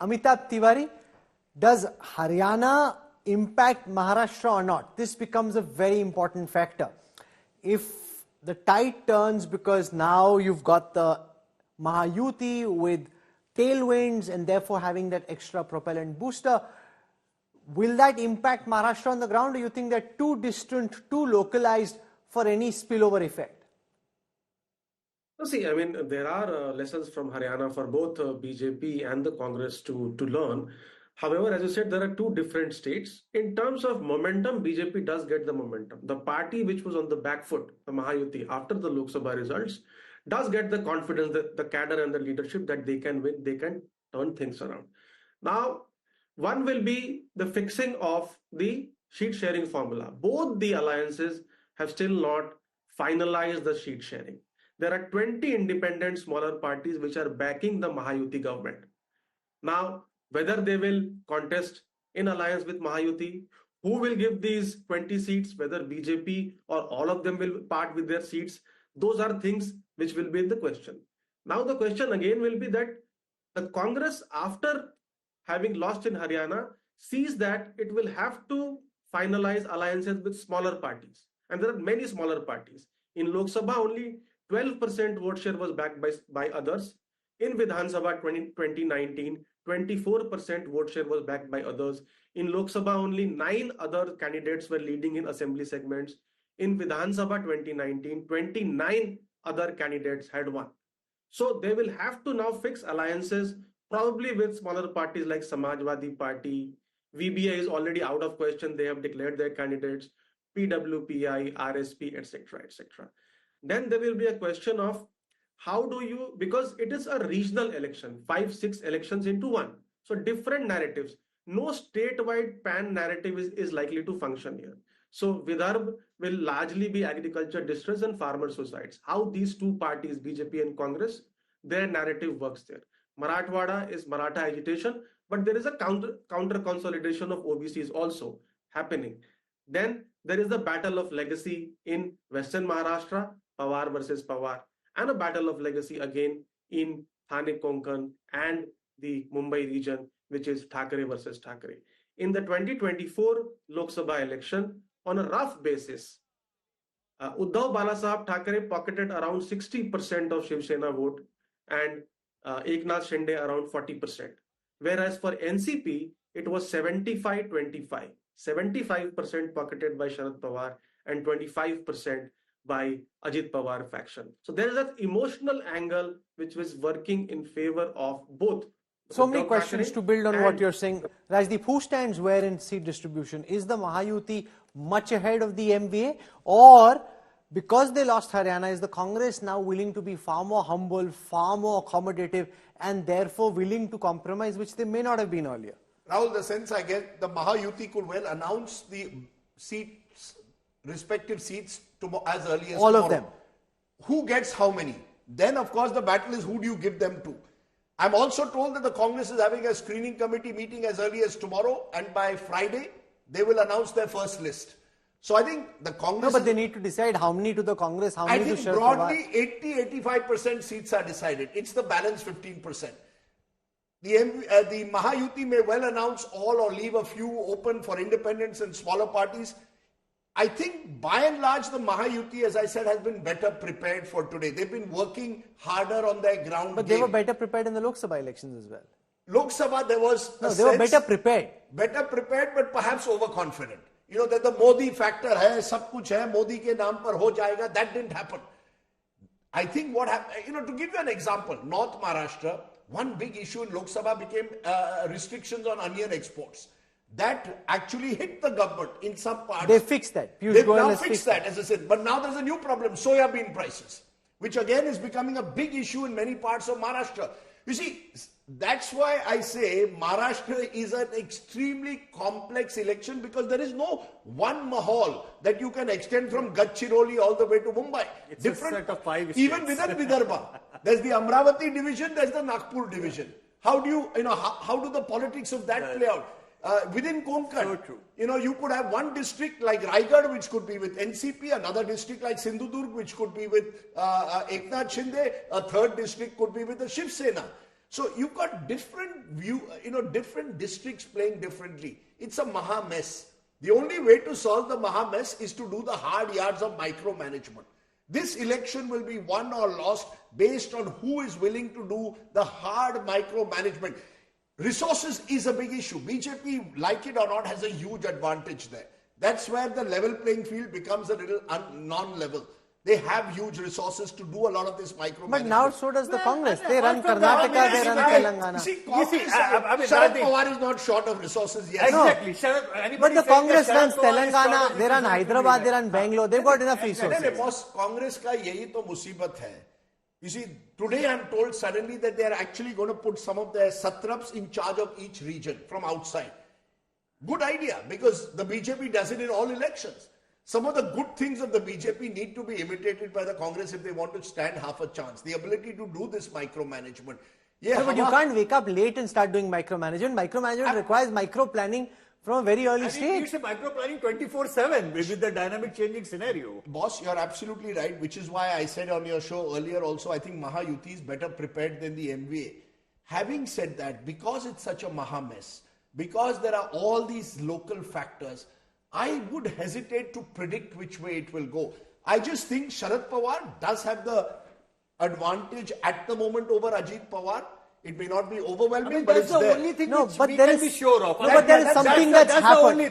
Amitabh Tiwari, does Haryana impact Maharashtra or not? This becomes a very important factor. If the tide turns because now you've got the Mahayuti with tailwinds and therefore having that extra propellant booster, will that impact Maharashtra on the ground, or you think they're too distant, too localized for any spillover effect? See, I mean, there are lessons from Haryana for both BJP and the Congress to learn. However, as you said, there are two different states. In terms of momentum, BJP does get the momentum. The party which was on the back foot, the Mahayuti, after the Lok Sabha results, does get the confidence, that the cadre and the leadership, that they can win, they can turn things around. Now, one will be the fixing of the sheet sharing formula. Both the alliances have still not finalized the sheet sharing. There are 20 independent smaller parties which are backing the Mahayuti government. Now, whether they will contest in alliance with Mahayuti, who will give these 20 seats, whether BJP or all of them will part with their seats, those are things which will be in the question. Now, the question again will be that the Congress, after having lost in Haryana, sees that it will have to finalize alliances with smaller parties. And there are many smaller parties. In Lok Sabha, only 12% vote share was backed by others. In Vidhan Sabha 2019, 24% vote share was backed by others. In Lok Sabha, only 9 other candidates were leading in assembly segments. In Vidhan Sabha 2019, 29 other candidates had won. So they will have to now fix alliances, probably with smaller parties like Samajwadi Party. VBA is already out of question. They have declared their candidates, PWPI, RSP, etc., etc. Then there will be a question of how do you, because it is a regional election, 5-6 elections into one. So different narratives. No statewide pan narrative is likely to function here. So Vidarbha will largely be agriculture districts and farmer suicides. How these two parties, BJP and Congress, their narrative works there. Marathwada is Maratha agitation, but there is a counter consolidation of OBCs also happening. Then there is the battle of legacy in Western Maharashtra, Pawar versus Pawar, and a battle of legacy again in Thane Konkan and the Mumbai region, which is Thackeray versus Thackeray. In the 2024 Lok Sabha election, on a rough basis, Uddhav Balasaheb Thackeray pocketed around 60% of Shiv Sena vote and Eknath Shinde around 40%. Whereas for NCP, it was 75-25. 75% pocketed by Sharad Pawar and 25% by Ajit Pawar faction. So there is that emotional angle which was working in favor of both. So many questions to build on what you're saying. Rajdeep, who stands where in seat distribution? Is the Mahayuti much ahead of the MVA, or because they lost Haryana, is the Congress now willing to be far more humble, far more accommodative, and therefore willing to compromise, which they may not have been earlier? Rahul, the sense I get, the Mahayuti could well announce the seats, respective seats as early as all tomorrow. Of them. Who gets how many? Then, of course, the battle is who do you give them to? I'm also told that the Congress is having a screening committee meeting as early as tomorrow, and by Friday, they will announce their first list. So I think the Congress... No, but they need to decide how many to the Congress, how many to Sharad Pawar. I think broadly 80-85% seats are decided. It's the balance 15%. The Mahayuti may well announce all or leave a few open for independents and smaller parties. I think by and large the Mahayuti, as I said, has been better prepared for today. They've been working harder on their ground But game. They were better prepared in the Lok Sabha elections as well. Lok Sabha, there was they were better prepared. Better prepared, but perhaps overconfident. You know, that the Modi factor hai, sab kuch hai, Modi ke naam par ho jayega, that didn't happen. I think what happened, you know, to give you an example, North Maharashtra, one big issue in Lok Sabha became restrictions on onion exports. That actually hit the government in some parts. They fixed that. They've now fixed that, as I said. But now there's a new problem, soya bean prices, which again is becoming a big issue in many parts of Maharashtra. You see, that's why I say Maharashtra is an extremely complex election, because there is no one mahal that you can extend from Gadchiroli all the way to Mumbai. It's different, a set of 5 states. Even within Vidarbha. There's the Amravati division, there's the Nagpur division. How do you, how do the politics of that play out? Within Konkan, so true. You could have one district like Raigad, which could be with NCP, another district like Sindhudurg, which could be with Eknath Shinde, a third district could be with the Shiv Sena. So you've got different different districts playing differently. It's a maha mess. The only way to solve the maha mess is to do the hard yards of micromanagement. This election will be won or lost based on who is willing to do the hard micromanagement. Resources is a big issue. BJP, like it or not, has a huge advantage there. That's where the level playing field becomes a little non-level. They have huge resources to do a lot of this micromanagement. But now so does the Congress. They run Karnataka, they run Telangana. Sharad Pawar is not short of resources. Yes. Exactly. But the Congress runs Telangana, they run Hyderabad, they run Bangalore. They've got enough resources. Boss, Congress ka yahi to musibat hai. You see, today I'm told suddenly that they are actually going to put some of their satraps in charge of each region from outside. Good idea, because the BJP does it in all elections. Some of the good things of the BJP need to be imitated by the Congress if they want to stand half a chance. The ability to do this micromanagement. Yeah, but you can't wake up late and start doing micromanagement. Micromanagement requires micro-planning from a very early stage. It's a micro-planning 24/7 with the dynamic changing scenario. Boss, you're absolutely right, which is why I said on your show earlier also, I think Maha Yuti is better prepared than the MVA. Having said that, because it's such a Maha mess, because there are all these local factors, I would hesitate to predict which way it will go. I just think Sharad Pawar does have the advantage at the moment over Ajit Pawar. It may not be overwhelming, but that's it's the there. only thing No, which but we there can is- be sure of. No, but there is something that's the happened. only